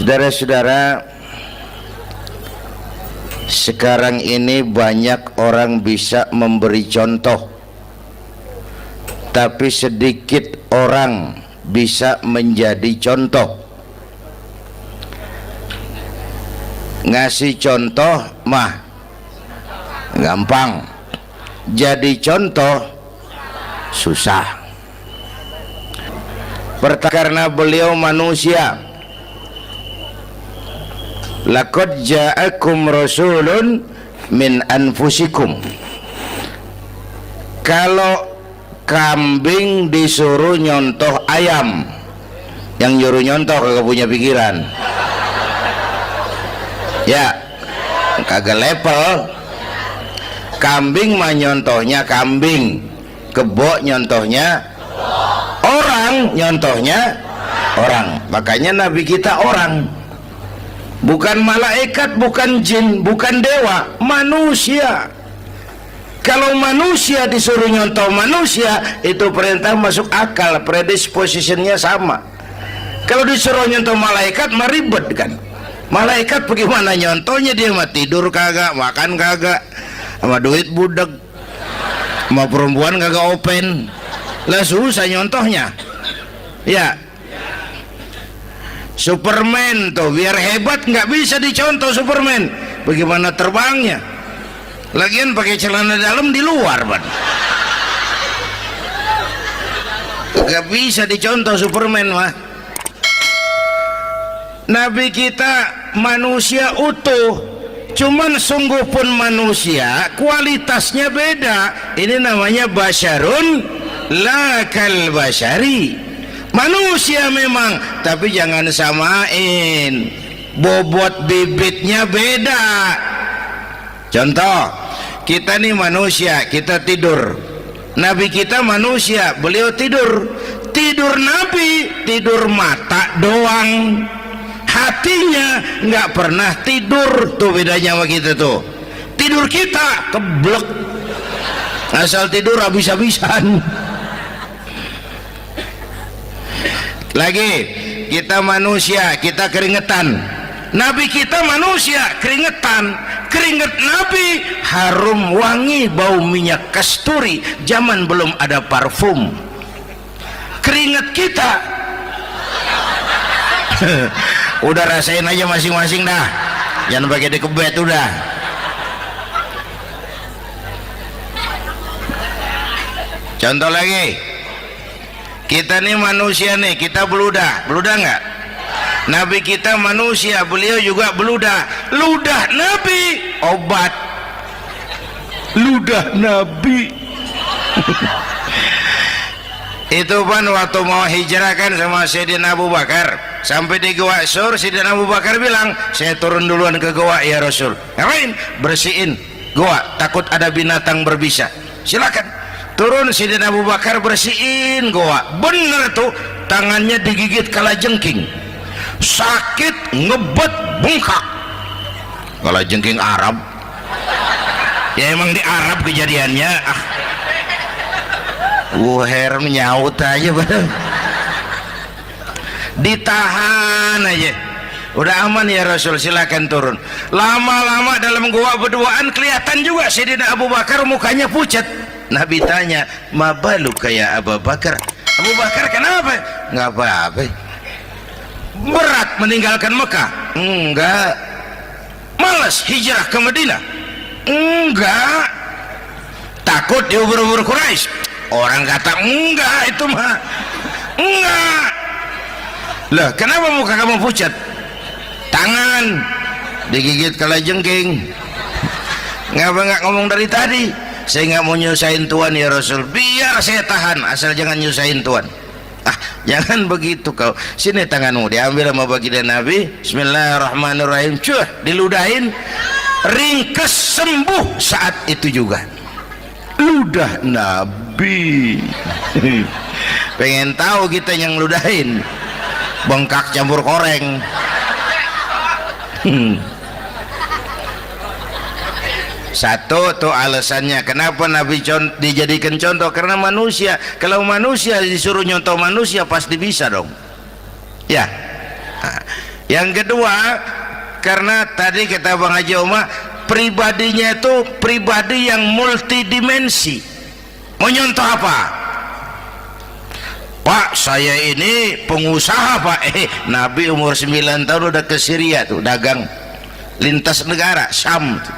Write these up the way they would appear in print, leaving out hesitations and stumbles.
Saudara-saudara, sekarang ini banyak orang bisa memberi contoh, tapi sedikit orang bisa menjadi contoh. Ngasih contoh mah gampang, jadi contoh susah. Karena beliau manusia. Laqad ja'akum rasulun min anfusikum. Kalau kambing disuruh nyontoh ayam, yang nyuruh nyontoh kagak punya pikiran. Ya, kagak level. Kambing mah nyontohnya kambing, kebo nyontohnya orang, nyontohnya orang. Makanya Nabi kita orang, bukan malaikat, bukan jin, bukan dewa, manusia. Kalau manusia disuruh nyontoh manusia, itu perintah masuk akal, predispositionnya sama. Kalau disuruh nyontoh malaikat mah ribet kan. Malaikat bagaimana nyontohnya, dia mah tidur kagak, makan kagak, sama duit budak, sama perempuan kagak open, lah susah nyontohnya. Ya, Superman tuh biar hebat nggak bisa dicontoh Superman, bagaimana terbangnya, lagian pakai celana dalam di luar ban, nggak bisa dicontoh Superman mah. Nabi kita manusia utuh, cuman sungguh pun manusia, kualitasnya beda. Ini namanya basyarun la kal basyari, manusia memang, tapi jangan samain, bobot bibitnya beda. Contoh, kita nih manusia, kita tidur. Nabi kita manusia, beliau tidur. Tidur Nabi, tidur mata doang, hatinya nggak pernah tidur. Tuh bedanya sama kita tuh. Tidur kita keblek, asal tidur habis-habisan. Lagi, kita manusia, kita keringetan. Nabi kita manusia, keringetan. Keringet Nabi harum wangi, bau minyak kasturi, zaman belum ada parfum. Keringet kita udah rasain aja masing-masing dah, jangan pakai dikebet udah. Contoh lagi, kita nih manusia nih, kita beludah nggak? Nabi kita manusia, beliau juga beludah. Ludah Nabi obat, ludah Nabi. Itu kan waktu mau hijrah kan sama Sayyidina Abu Bakar, sampai di Gua Sur, Sayyidina Abu Bakar bilang, saya turun duluan ke gua ya Rasul. Ngapain? Bersihin gua, takut ada binatang berbisa. Silakan. Turun Sayyidina Abu Bakar bersihin gua. Bener tuh, tangannya digigit kalajengking, sakit, ngebet, bengkak. Kalajengking Arab, ya emang di Arab kejadiannya. Wuher menyaut aja bareng, ditahan aja, udah aman ya Rasul, silakan turun. Lama-lama dalam gua berduaan kelihatan juga Sayyidina Abu Bakar mukanya pucat. Nabi tanya, ma balu kayak Abu Bakar? Abu Bakar kenapa? Nggak apa-apa. Berat meninggalkan Mekah? Enggak. Malas hijrah ke Madinah? Enggak. Takut diubur-ubur Quraisy? Orang kata enggak, itu mah enggak. Lah kenapa muka kamu pucat? Tangan digigit kalajengking. Ngapa nggak ngomong dari tadi? Saya nggak mau nyusahin Tuhan ya Rasul, biar saya tahan, asal jangan nyusahin Tuhan. Jangan begitu kau. Sini tanganmu, diambil sama baginda Nabi. Bismillahirrahmanirrahim. Cuh, diludahin, ringkes, sembuh saat itu juga. Ludah Nabi. Pengen tahu kita yang ludahin, bengkak campur koreng. Satu tuh alasannya kenapa Nabi dijadikan contoh, karena manusia. Kalau manusia disuruh nyontoh manusia pasti bisa dong ya. Yang kedua, karena tadi kata Bang Haji Omar, pribadinya itu pribadi yang multidimensi. Mau nyontoh apa? Pak, saya ini pengusaha Pak. Nabi umur 9 tahun udah ke Syria tuh, dagang lintas negara, Syam tuh.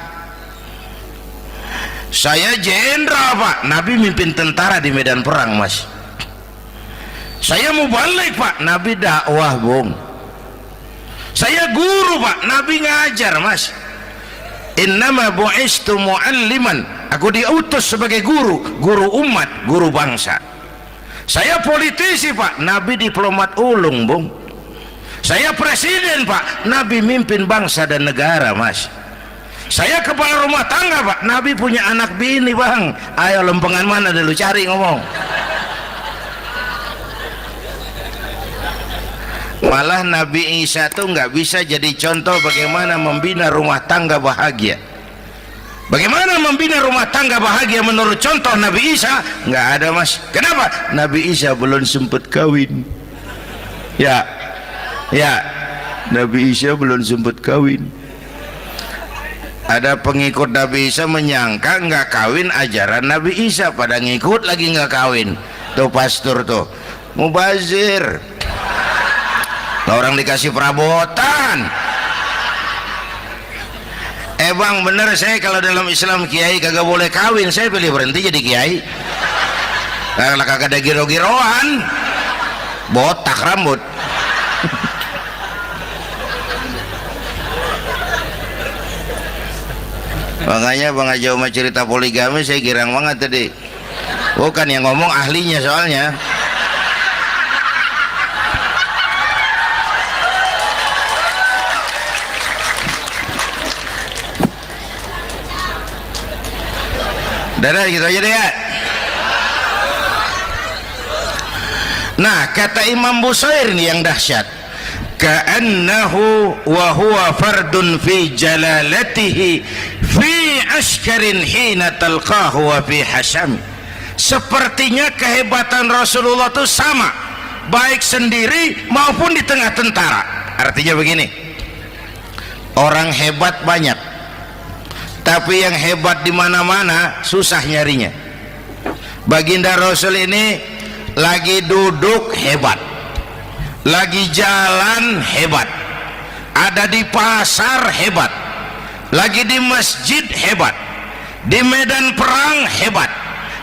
Saya jenderal Pak, Nabi mimpin tentara di medan perang Mas. Saya mau balik Pak, Nabi dakwah Bung. Saya guru Pak, Nabi ngajar Mas. Innama bu'istu mu'alliman, aku diutus sebagai guru, guru umat, guru bangsa. Saya politisi Pak, Nabi diplomat ulung Bung. Saya presiden Pak, Nabi mimpin bangsa dan negara Mas. Saya kepala rumah tangga Pak, Nabi punya anak bini Bang. Ayo lempengan mana dulu cari ngomong. Malah Nabi Isa tuh nggak bisa jadi contoh bagaimana membina rumah tangga bahagia. Bagaimana membina rumah tangga bahagia menurut contoh Nabi Isa? Nggak ada Mas. Kenapa? Nabi Isa belum sempat kawin. Ya, Nabi Isa belum sempat kawin. Ada pengikut Nabi Isa menyangka nggak kawin ajaran Nabi Isa, pada ngikut lagi nggak kawin. Tuh pastor tuh mubazir. Orang dikasih perabotan. Bang bener, saya kalau dalam Islam kiai kagak boleh kawin, saya pilih berhenti jadi kiai. Karena kagak ada giro-giroan, botak rambut. Makanya Bang Haji Omar cerita poligami saya girang banget tadi. Bukan yang ngomong ahlinya soalnya. Dadah gitu aja deh ya. Nah, kata Imam Busair ini yang dahsyat. Ka'annahu wa huwa fardun fi jalalatihi fi askarin hina talqahu wa fi hasam. Sepertinya kehebatan Rasulullah itu sama, baik sendiri maupun di tengah tentara. Artinya begini, orang hebat banyak, tapi yang hebat di mana-mana susah nyarinya. Baginda Rasul ini lagi duduk hebat, lagi jalan hebat, ada di pasar hebat, lagi di masjid hebat, di medan perang hebat,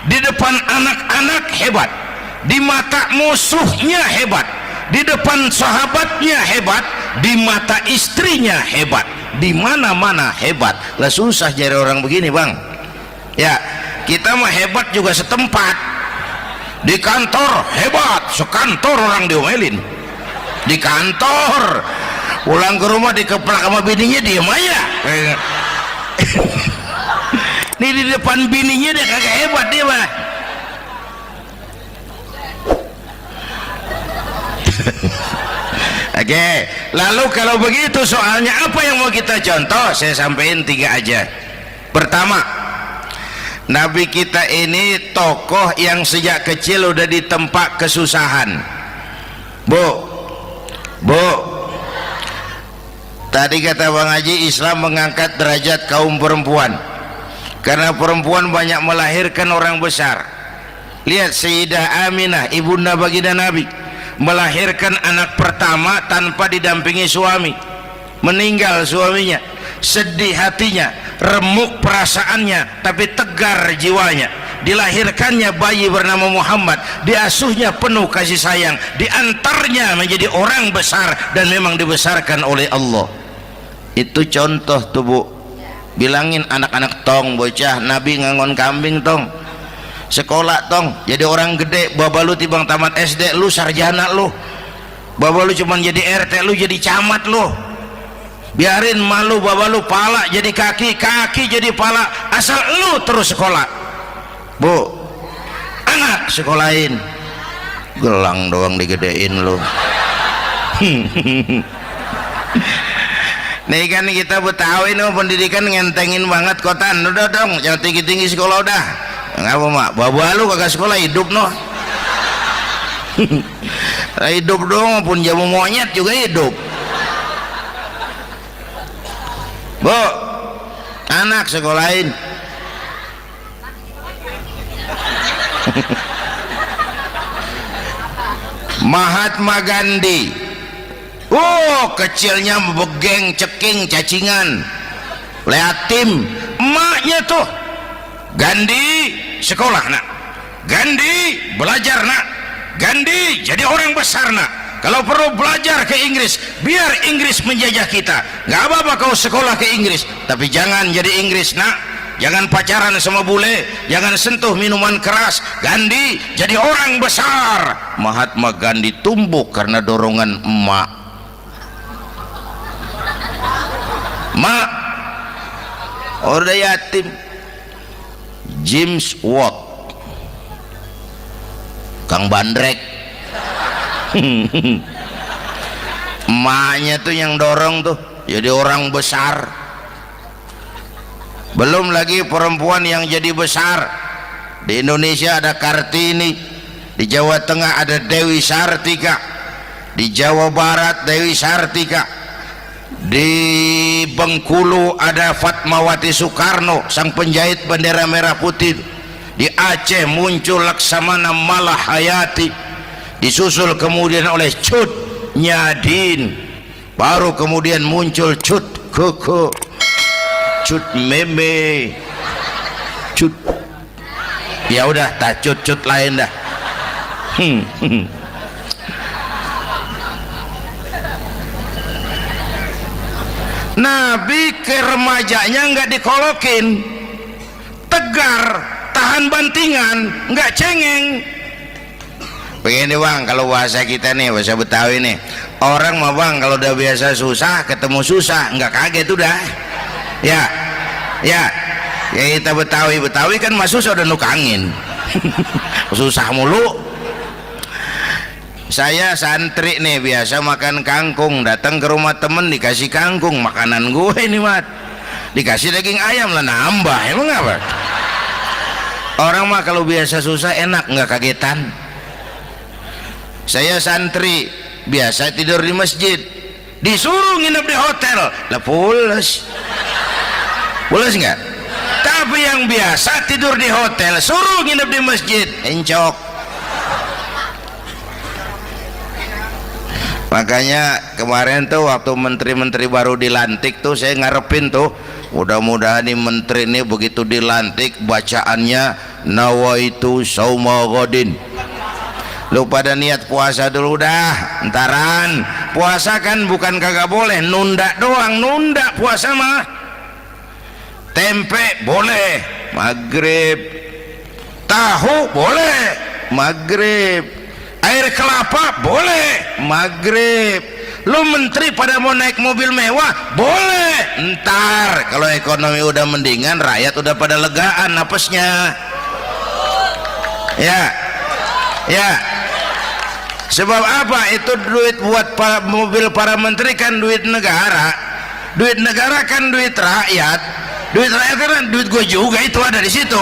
di depan anak-anak hebat, di mata musuhnya hebat, di depan sahabatnya hebat, di mata istrinya hebat, di mana-mana hebat. Lah susah cari orang begini Bang. Ya, kita mah hebat juga setempat. Di kantor hebat, sekantor orang diomelin. Di kantor, pulang ke rumah dikeplak sama bininya diem aja. Nih di depan bininya dia kagak hebat dia mah. Oke, lalu kalau begitu soalnya apa yang mau kita contoh? Saya sampaikan 3 aja. Pertama, Nabi kita ini tokoh yang sejak kecil udah ditempa kesusahan. Bu, tadi kata Bang Haji, Islam mengangkat derajat kaum perempuan karena perempuan banyak melahirkan orang besar. Lihat Sayyidah Aminah, ibunda baginda Nabi, melahirkan anak pertama tanpa didampingi suami. Meninggal suaminya, sedih hatinya, remuk perasaannya, tapi tegar jiwanya. Dilahirkannya bayi bernama Muhammad, diasuhnya penuh kasih sayang, diantarnya menjadi orang besar dan memang dibesarkan oleh Allah. Itu contoh tuh Bu. Bilangin anak-anak tong, bocah, Nabi ngangon kambing tong, sekolah tong, jadi orang gede. Baba lu tibang tamat SD, lu sarjana lu. Baba lu cuman jadi RT, lu jadi camat lu. Biarin malu baba lu, pala jadi kaki, kaki jadi pala, asal lu terus sekolah. Bu, anak sekolahin, gelang doang digedein lu. Nih kan kita Betawi nih pendidikan ngentengin banget kotan. Udah dong, jangan tinggi-tinggi sekolah udah. Ngapa mak? Baba lu kagak sekolah hidup noh. Hidup dong, pun jamu monyet juga hidup. Bu, anak sekolahin. Mahatma Gandhi, kecilnya begeng, ceking, cacingan, liatim. Emaknya tuh, Gandhi sekolah nak, Gandhi belajar nak, Gandhi jadi orang besar nak. Kalau perlu belajar ke Inggris, biar Inggris menjajah kita. Gak apa-apa kau sekolah ke Inggris, tapi jangan jadi Inggris nak. Jangan pacaran sama bule, jangan sentuh minuman keras. Gandhi jadi orang besar. Mahatma Gandhi tumbuh karena dorongan emak. Mak, orang yatim. James Watt, Kang Bandrek. Emaknya tuh yang dorong tuh jadi orang besar. Belum lagi perempuan yang jadi besar. Di Indonesia ada Kartini, di Jawa Tengah ada Dewi Sartika, di Jawa Barat Dewi Sartika, di Bengkulu ada Fatmawati Soekarno, sang penjahit bendera merah putih. Di Aceh muncul Laksamana Malahayati, disusul kemudian oleh Cut Nyadin, baru kemudian muncul Cut Koko, Cut Meme, Cut, ya udah tak cut lain dah. Nabi ke remajanya nggak dikolokin, tegar, tahan bantingan, nggak cengeng. Begini bang, kalau bahasa kita nih, bahasa Betawi nih, orang mah bang kalau udah biasa susah ketemu susah nggak kaget udah. Ya kita Betawi kan mah susah udah nukangin. Susah mulu. Saya santri nih biasa makan kangkung, datang ke rumah temen dikasih kangkung, makanan gue ini mat, dikasih daging ayam lah nambah, emang apa? Orang mah kalau biasa susah enak nggak kagetan. Saya santri biasa tidur di masjid, disuruh nginep di hotel lah pules nggak? Tapi yang biasa tidur di hotel suruh nginep di masjid encok. Makanya kemarin tuh waktu menteri-menteri baru dilantik tuh saya ngarepin tuh, mudah-mudahan nih menteri ini begitu dilantik bacaannya nawaitu sauma godin. Lu pada niat puasa dulu dah, entaran. Puasa kan bukan kagak boleh, nunda doang, nunda puasa mah. Tempe boleh maghrib, tahu boleh maghrib, air kelapa boleh maghrib. Lu menteri pada mau naik mobil mewah boleh ntar kalau ekonomi udah mendingan, rakyat udah pada legaan napasnya. Ya sebab apa? Itu duit buat mobil para menteri kan duit negara kan duit rakyat. Duit rakyat kan duit gue juga, itu ada di situ.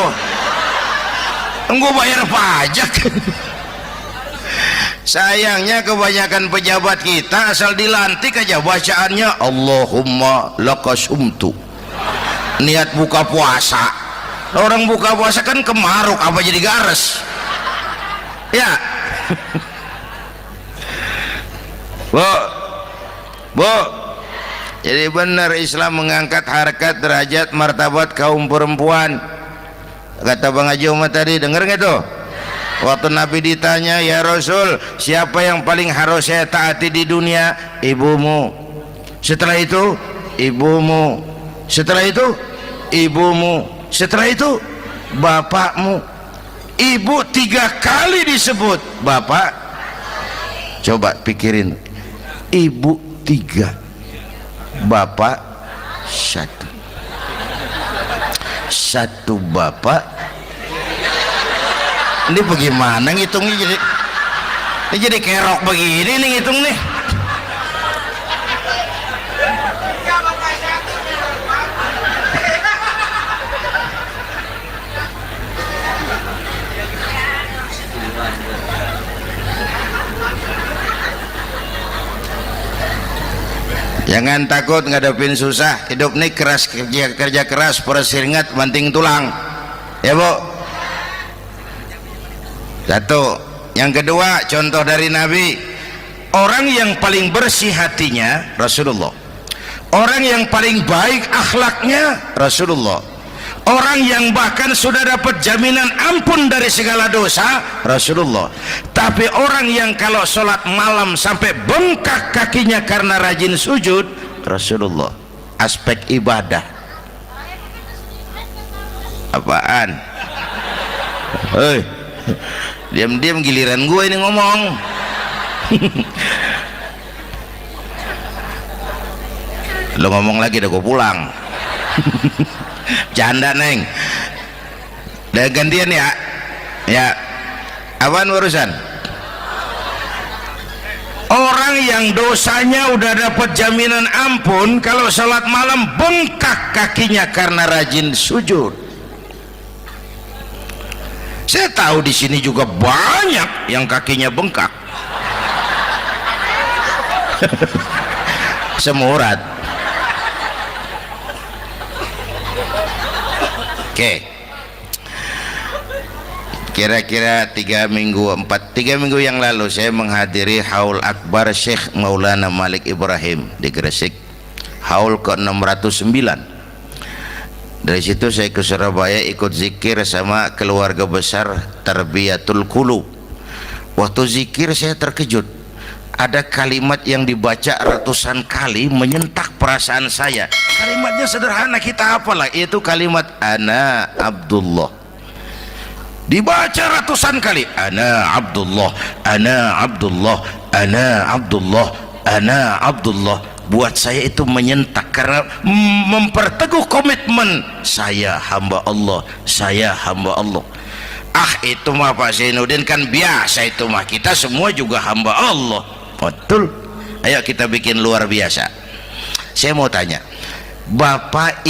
Gue bayar pajak. Sayangnya kebanyakan pejabat kita asal dilantik aja bacaannya Allahumma lakasumtu, niat buka puasa. Orang buka puasa kan kemaruk, apa jadi gares ya? Bu, jadi benar Islam mengangkat harkat, derajat, martabat kaum perempuan. Kata Bang Haji Umar tadi, denger nggak tuh? Waktu Nabi ditanya, ya Rasul, siapa yang paling harus saya taati di dunia? Ibumu. Setelah itu ibumu. Setelah itu ibumu. Setelah itu bapakmu. Ibu 3 kali disebut, bapak coba pikirin, ibu 3, bapak 1 bapak. Ini bagaimana ngitungnya? Ini jadi kerok begini nih ngitung nih. Jangan takut ngadepin susah. Hidup nih keras, kerja keras, perseringat banting tulang. Ya Bu. Satu. Yang kedua, contoh dari Nabi, orang yang paling bersih hatinya Rasulullah, orang yang paling baik akhlaknya Rasulullah, orang yang bahkan sudah dapat jaminan ampun dari segala dosa Rasulullah. Tapi orang yang kalau sholat malam sampai bengkak kakinya karena rajin sujud Rasulullah. Aspek ibadah. Apaan? Hei, diam-diam giliran gue ini ngomong. Lo ngomong lagi dah gue pulang. Canda neng. Udah gantian ya. Ya. Apaan urusan? Orang yang dosanya udah dapat jaminan ampun, kalau salat malam bengkak kakinya karena rajin sujud. Saya tahu di sini juga banyak yang kakinya bengkak. Semurat. Oke. Kira-kira 3 minggu yang lalu saya menghadiri haul akbar Syekh Maulana Malik Ibrahim di Gresik, haul ke-609. Dari situ saya ke Surabaya ikut zikir sama keluarga besar Tarbiyatul Qulub. Waktu zikir saya terkejut, ada kalimat yang dibaca ratusan kali menyentak perasaan saya. Kalimatnya sederhana, kita hafalah, yaitu kalimat ana Abdullah. Dibaca ratusan kali, ana Abdullah, ana Abdullah, ana Abdullah, ana Abdullah. Buat saya itu menyentak karena memperteguh komitmen saya hamba Allah, saya hamba Allah. Ah, itu mah Pak Zainuddin kan biasa, itu mah kita semua juga hamba Allah. Betul. Ayo kita bikin luar biasa. Saya mau tanya, Bapak,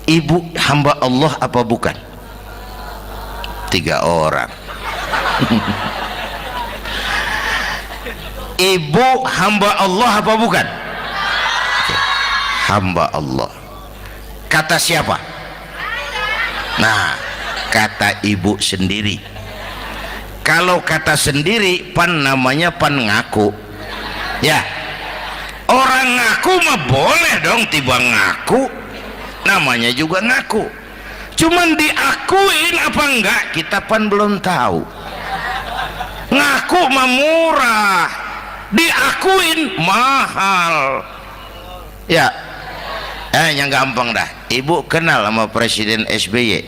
Ibu hamba Allah apa bukan? 3 orang. Ibu hamba Allah apa bukan? Hamba Allah. Kata siapa? Nah, kata ibu sendiri. Kalau kata sendiri, pan namanya pan ngaku. Ya, orang ngaku mah boleh dong, tiba ngaku, namanya juga ngaku. Cuman diakuin apa enggak, kita pan belum tahu. Ngaku mah murah, diakuin mahal. Ya, yang gampang dah. Ibu kenal sama Presiden SBY?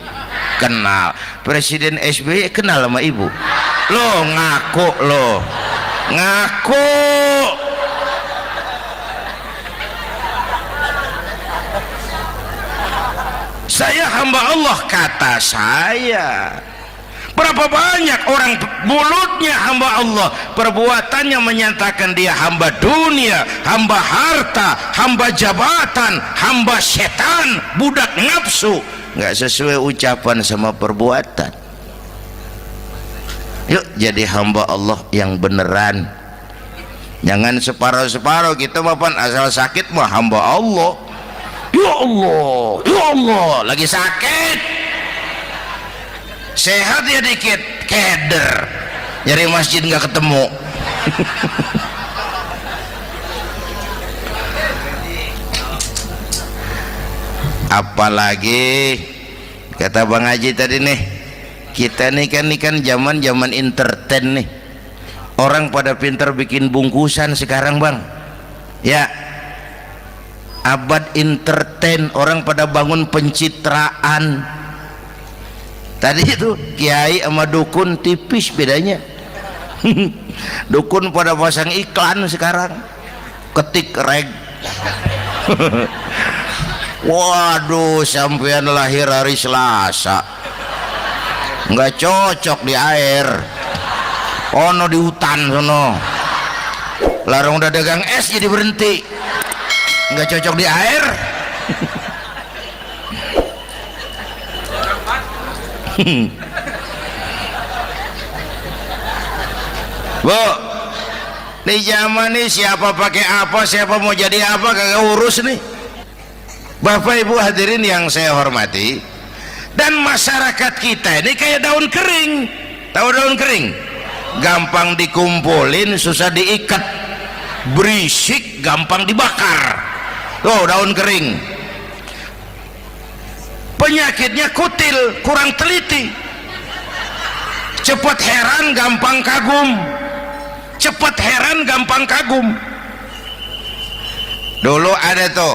Kenal. Presiden SBY kenal sama ibu? Lo ngaku, lo ngaku. Saya hamba Allah, kata saya. Berapa banyak orang mulutnya hamba Allah, perbuatannya menyatakan dia hamba dunia, hamba harta, hamba jabatan, hamba setan, budak nafsu. Nggak sesuai ucapan sama perbuatan. Yuk jadi hamba Allah yang beneran. Jangan separuh-separuh. Kita mapan asal sakit mah hamba Allah. Ya Allah, ya Allah, lagi sakit, sehat ya dikit, keder, nyari masjid nggak ketemu. Apalagi kata Bang Haji tadi nih, kita nih kan zaman entertain nih, orang pada pinter bikin bungkusan sekarang Bang. Ya, abad entertain, orang pada bangun pencitraan. Tadi itu kiai sama dukun tipis bedanya. Dukun pada pasang iklan sekarang, ketik reg. Waduh, sampean lahir hari Selasa, nggak cocok di air, ono di hutan sono. Larang udah dagang es jadi berhenti, nggak cocok di air. Bu, Di zaman ini siapa pakai apa, siapa mau jadi apa kagak urus nih. Bapak Ibu hadirin yang saya hormati, dan masyarakat kita ini kayak daun kering. Tahu daun kering? Gampang dikumpulin, susah diikat, berisik, gampang dibakar. Tuh daun kering. Penyakitnya kutil, kurang teliti, cepat heran, gampang kagum. Cepat heran, gampang kagum. Dulu ada tuh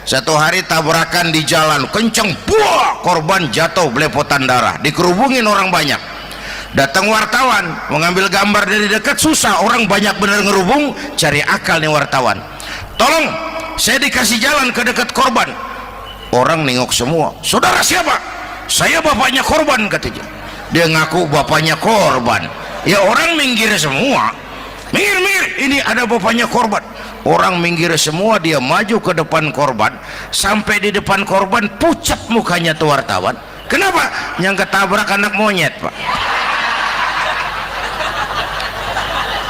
satu hari tabrakan di jalan kenceng, buah, korban jatuh belepotan darah, dikerubungin orang banyak. Datang wartawan mengambil gambar dari dekat, susah, orang banyak bener ngerubung. Cari akal nih wartawan, tolong saya dikasih jalan ke dekat korban. Orang nengok semua, saudara siapa? Saya bapaknya korban, katanya. Dia ngaku bapaknya korban. Ya orang minggir semua, minggir, ini ada bapaknya korban. Orang minggir semua, dia maju ke depan korban. Sampai di depan korban, pucat mukanya tuh wartawan. Kenapa? Yang ketabrak anak monyet, Pak.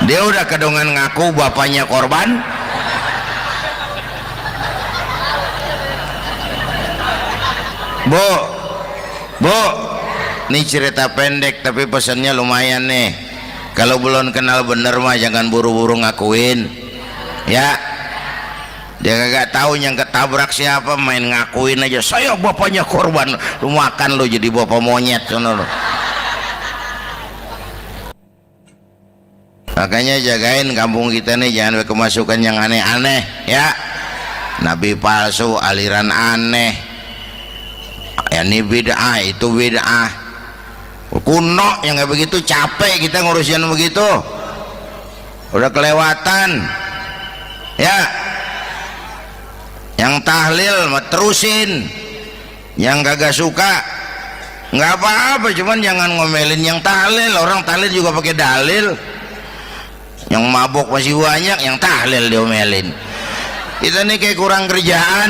Dia udah kedongan ngaku bapaknya korban. Bu, ini cerita pendek tapi pesannya lumayan nih. Kalau belum kenal bener mah jangan buru-buru ngakuin, ya. Dia kagak tahu yang ketabrak siapa, main ngakuin aja, saya bapaknya korban. Lu makan lu jadi bapak monyet, sono lu. Makanya jagain kampung kita nih, jangan kemasukan yang aneh-aneh, ya. Nabi palsu, aliran aneh, ya ini bid'ah, itu bid'ah kuno yang kayak begitu. Capek kita ngurusin begitu, udah kelewatan, ya. Yang tahlil mah terusin, yang kagak suka nggak apa-apa, cuman jangan ngomelin yang tahlil. Orang tahlil juga pakai dalil. Yang mabok masih banyak, yang tahlil diomelin. Kita nih kayak kurang kerjaan,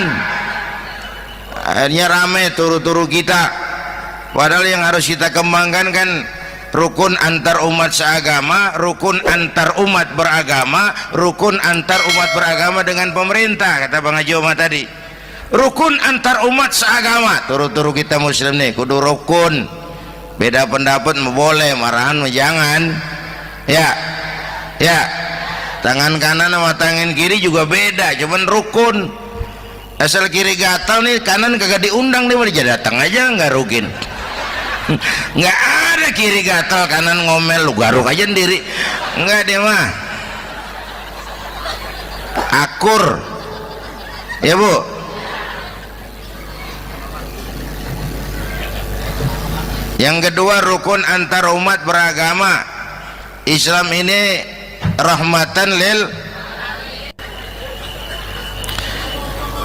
akhirnya rame turu-turu kita. Padahal yang harus kita kembangkan kan rukun antar umat seagama, rukun antar umat beragama, rukun antar umat beragama dengan pemerintah, kata Bang Haji Omar tadi. Rukun antar umat seagama, turu-turu kita muslim nih kudu rukun. Beda pendapat boleh, marahan jangan, ya. Ya, tangan kanan sama tangan kiri juga beda, cuman rukun. Asal kiri gatal nih, kanan kagak diundang nih, dia datang aja nggak rukin. Nggak ada kiri gatal kanan ngomel, lu garuk aja sendiri. Nggak, dia mah akur, ya Bu. Yang kedua, rukun antar umat beragama. Islam ini rahmatan lil.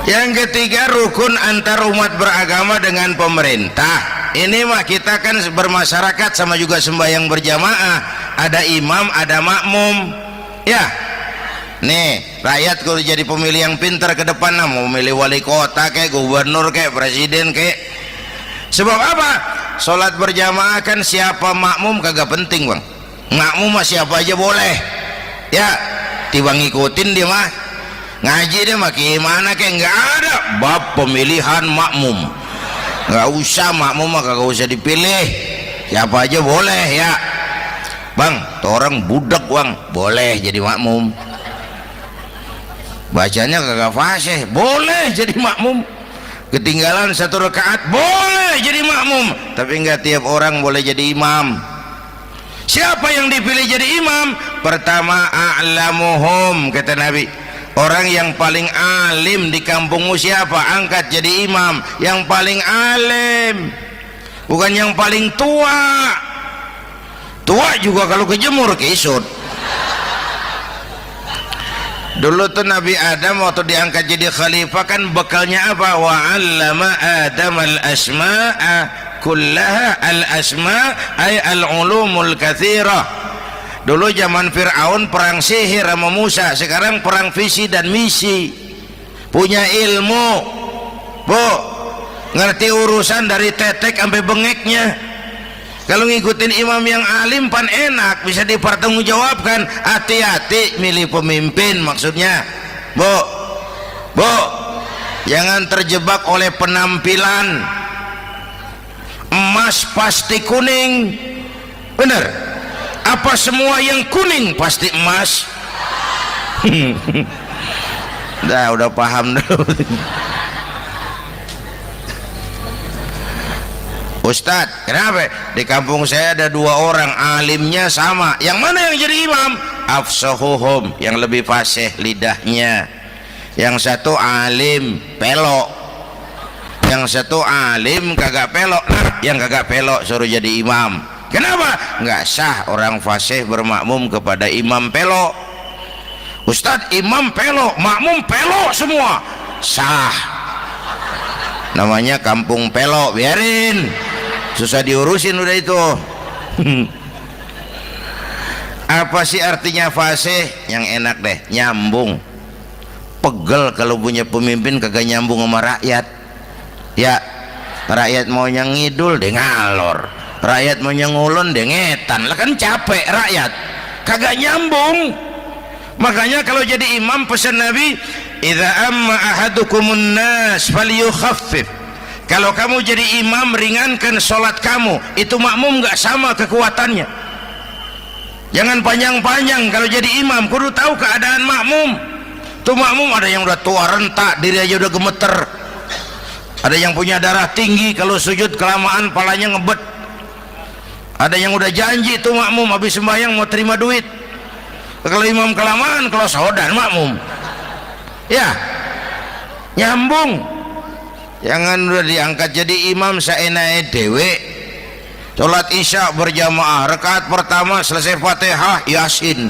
Yang ketiga, rukun antar umat beragama dengan pemerintah. Ini mah kita kan bermasyarakat sama juga sembahyang berjamaah, ada imam, ada makmum, ya. Nih rakyat kalau jadi pemilih yang pintar ke depan, mau milih wali kota kayak gubernur kayak presiden kayak. Sebab apa? Sholat berjamaah kan siapa makmum kagak penting, Bang. Makmum mah siapa aja boleh, ya. Tiba ngikutin dia mah, ngaji dia mah gimana kayak nggak ada bab pemilihan makmum. Nggak usah, makmum mah kagak usah dipilih, siapa aja boleh, ya. Bang, tuh orang budak, Bang, boleh jadi makmum. Bacanya kagak fasih, boleh jadi makmum. Ketinggalan satu rakaat, boleh jadi makmum. Tapi nggak tiap orang boleh jadi imam. Siapa yang dipilih jadi imam? Pertama, a'lamuhum, kata Nabi. Orang yang paling alim di kampungmu siapa? Angkat jadi imam. Yang paling alim, bukan yang paling tua. Tua juga kalau kejemur kisut. Dulu tuh Nabi Adam waktu diangkat jadi khalifah kan bekalnya apa? Wa 'allama Adam al-asma'a kullaha. Al-asma' ay al-ulumul katsirah. Dulu zaman Fir'aun perang sihir sama Musa, sekarang perang visi dan misi. Punya ilmu, Bu, ngerti urusan dari tetek sampai bengeknya. Kalau ngikutin imam yang alim pan enak, bisa dipertanggungjawabkan. Hati-hati milih pemimpin, maksudnya bu jangan terjebak oleh penampilan. Emas pasti kuning, benar? Apa semua yang kuning pasti emas? Udah paham dulu. Ustadz, kenapa? Di kampung saya ada 2 orang alimnya sama. Yang mana yang jadi imam? Afsahuhum, yang lebih fasih lidahnya. Yang satu alim pelok, yang satu alim kagak pelok. Nah, yang kagak pelok suruh jadi imam. Kenapa? Nggak sah orang fasih bermakmum kepada imam pelok. Ustadz, imam pelok, makmum pelok semua. Sah. Namanya kampung pelok, biarin. Susah diurusin udah itu. Apa sih artinya fasih? Yang enak deh, nyambung. Pegel kalau punya pemimpin kagak nyambung sama rakyat. Ya, rakyat mau yang ngidul dia ngalor, rakyat mau yang ngulon dia ngetan. Lah kan capek rakyat, kagak nyambung. Makanya kalau jadi imam pesan Nabi, idza amma ahadukumun nas falyukhaffif. Kalau kamu jadi imam, ringankan sholat kamu. Itu makmum nggak sama kekuatannya. Jangan panjang-panjang kalau jadi imam, kudu tahu keadaan makmum. Tuh makmum ada yang udah tua rentak, diri aja udah gemeter. Ada yang punya darah tinggi, kalau sujud kelamaan palanya ngebet. Ada yang udah janji tuh makmum habis sembahyang mau terima duit. Kalau imam kelamaan, kalau saudan makmum. Ya, nyambung. Jangan udah diangkat jadi imam saenake dewe. Sholat isya berjamaah, rakaat pertama selesai Fatihah Yasin.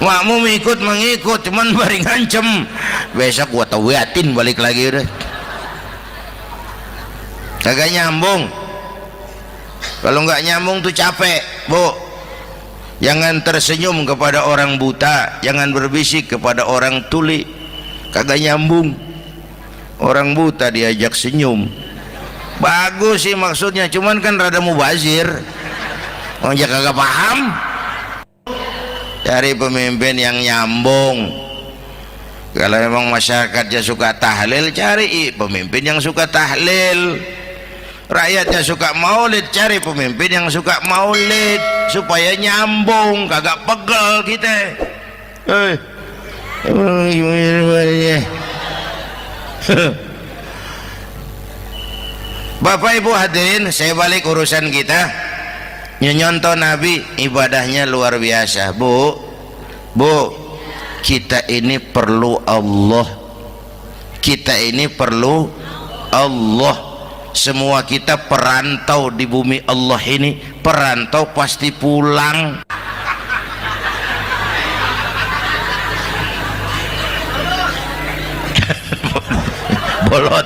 Makmum ikut mengikut, cuman bari ngancem. Besok gua tawiatin balik lagi udah. Kagak nyambung. Kalau nggak nyambung tuh capek, bu. Jangan tersenyum kepada orang buta, jangan berbisik kepada orang tuli. Kagak nyambung. Orang buta diajak senyum, bagus sih maksudnya, cuman kan rada mubazir. Orang kagak paham. Cari pemimpin yang nyambung. Kalau memang masyarakatnya suka tahlil, cari pemimpin yang suka tahlil. Rakyatnya suka maulid, cari pemimpin yang suka maulid, supaya nyambung, kagak pegel kita. Bapak Ibu hadirin, saya balik urusan kita. Nyontoh Nabi ibadahnya luar biasa. Bu, kita ini perlu Allah. Kita ini perlu Allah. Semua kita perantau di bumi Allah ini. Perantau pasti pulang. Bolot,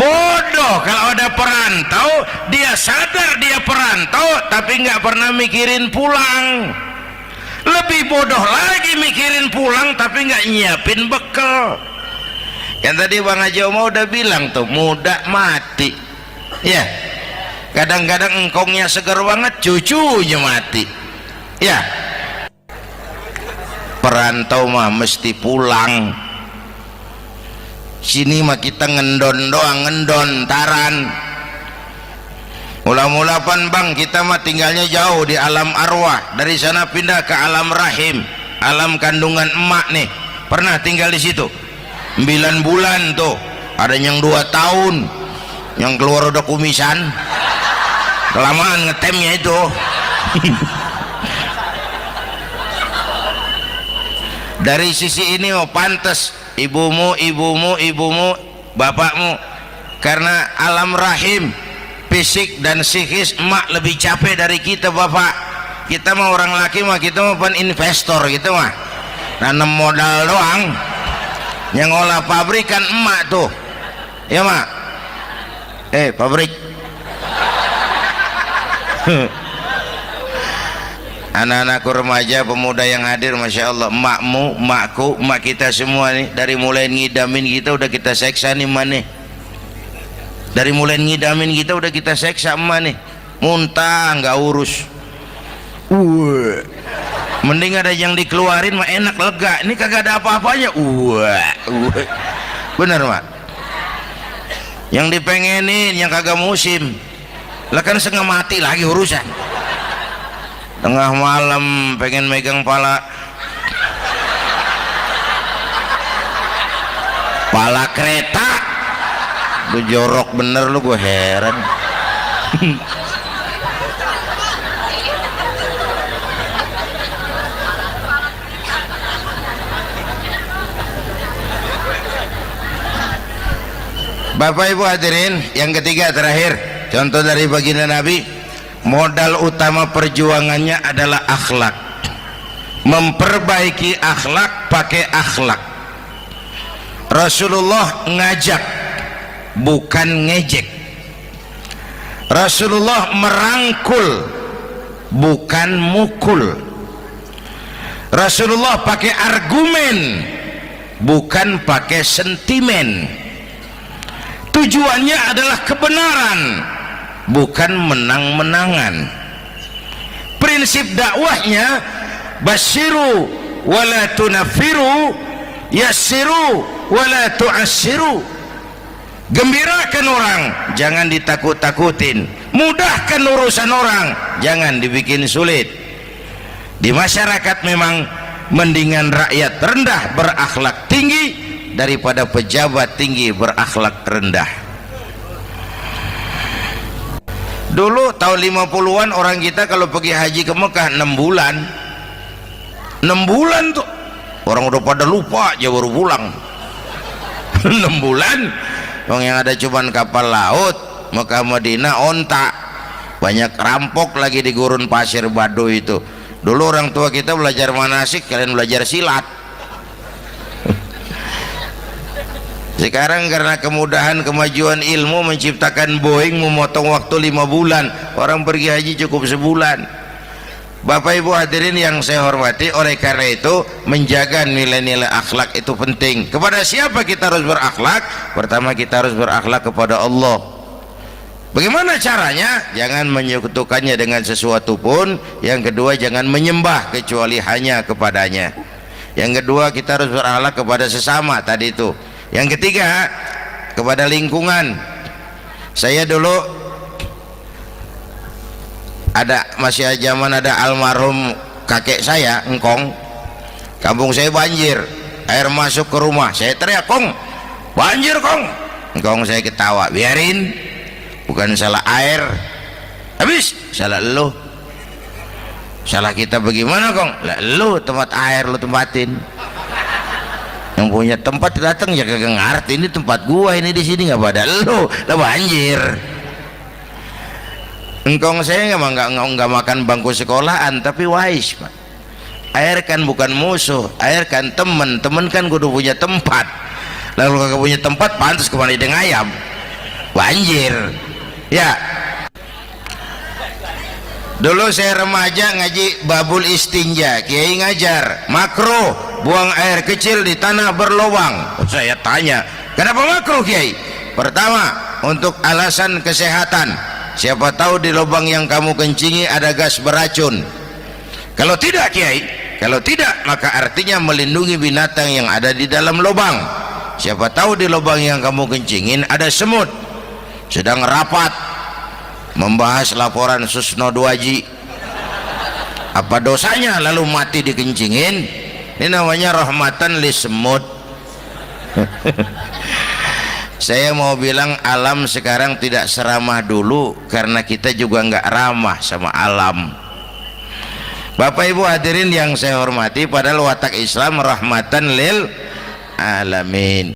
bodoh. Kalau ada perantau, dia sadar dia perantau tapi nggak pernah mikirin pulang. Lebih bodoh lagi mikirin pulang tapi nggak nyiapin bekal. Yang tadi Bang Haji Omar udah bilang tuh, muda mati. Ya, kadang-kadang engkongnya segar banget, cucunya mati. Ya, perantau mah mesti pulang. Sini mah kita ngendon doang, ngendon taran. Mula-mula pan bang, kita mah tinggalnya jauh di alam arwah. Dari sana pindah ke alam rahim, alam kandungan emak nih. Pernah tinggal di situ 9 bulan tuh. Ada yang 2 tahun, yang keluar udah kumisan. Kelamaan ngetemnya itu. Dari sisi ini mau pantas ibumu, bapakmu, karena alam rahim, fisik dan psikis emak lebih capek dari kita bapak. Kita mah orang laki mah, kita mah pan investor gitu mah, nanam modal doang. Yang ngolah pabrik kan emak tuh, ya mak. Pabrik. Anak-anakku remaja, pemuda yang hadir, masya Allah, emakmu, emakku, emak kita semua nih, dari mulai ngidamin kita udah kita seksa nih mana. Dari mulai ngidamin kita udah kita seksa emak nih, muntah nggak urus. Mending ada yang dikeluarin mah enak, lega. Ini kagak ada apa-apanya. Bener mak. Yang dipengenin yang kagak musim, lah kan setengah mati lagi urusan. Tengah malam pengen megang pala kereta, lu jorok bener lu, gue heran. Bapak Ibu hadirin, yang ketiga terakhir, contoh dari baginda Nabi, modal utama perjuangannya adalah akhlak. Memperbaiki akhlak, pakai akhlak. Rasulullah ngajak, bukan ngejek. Rasulullah merangkul, bukan mukul. Rasulullah pakai argumen, bukan pakai sentimen. Tujuannya adalah kebenaran, bukan menang-menangan. Prinsip dakwahnya basyiru wala tunafiru, yassiru wala tu'assiru. Gembirakan orang, jangan ditakut-takutin. Mudahkan urusan orang, jangan dibikin sulit. Di masyarakat memang mendingan rakyat rendah berakhlak tinggi daripada pejabat tinggi berakhlak rendah. Dulu tahun 50-an orang kita kalau pergi haji ke Mekah 6 bulan. 6 bulan tuh orang udah pada lupa aja baru pulang. 6 bulan yang ada cuman kapal laut, Mekah Madinah onta, banyak rampok lagi di gurun pasir Baduy itu. Dulu orang tua kita belajar manasik, kalian belajar silat. Sekarang karena kemudahan kemajuan ilmu menciptakan Boeing memotong waktu 5 bulan, orang pergi haji cukup sebulan. Bapak Ibu hadirin yang saya hormati, oleh karena itu menjaga nilai-nilai akhlak itu penting. Kepada siapa kita harus berakhlak? Pertama, kita harus berakhlak kepada Allah. Bagaimana caranya? Jangan menyekutukannya dengan sesuatu pun. Yang kedua, jangan menyembah kecuali hanya kepadanya. Yang kedua, kita harus berakhlak kepada sesama tadi itu. Yang ketiga, kepada lingkungan. Saya dulu masih zaman ada almarhum kakek saya, engkong. Kampung saya banjir, air masuk ke rumah. Saya teriak, "Kong, banjir Kong." Engkong saya ketawa, "Biarin, bukan salah air, habis salah lo." "Salah kita bagaimana Kong?" "Lah lo tempat air lo tempatin. Yang punya tempat datang ya kagak ngerti, ini tempat gua, ini di sini nggak pada lo, lah banjir." Engkong saya nggak makan bangku sekolahan, tapi wise Pak. Air kan bukan musuh, air kan temen kan kudu punya tempat. Lalu kagak punya tempat, pantas kemana dengan ayam, banjir ya. Dulu saya remaja ngaji babul istinja, kiai ngajar makruh buang air kecil di tanah berlubang. Saya tanya, kenapa makruh kiai? Pertama, untuk alasan kesehatan, siapa tahu di lubang yang kamu kencingi ada gas beracun. Kalau tidak kiai, kalau tidak maka artinya melindungi binatang yang ada di dalam lubang. Siapa tahu di lubang yang kamu kencingin ada semut. Sedang rapat membahas laporan Susno 2Ji, apa dosanya lalu mati dikencingin? Ini namanya rahmatan li semut. Saya mau bilang alam sekarang tidak seramah dulu karena kita juga nggak ramah sama alam. Bapak Ibu hadirin yang saya hormati, padahal watak Islam rahmatan lil alamin.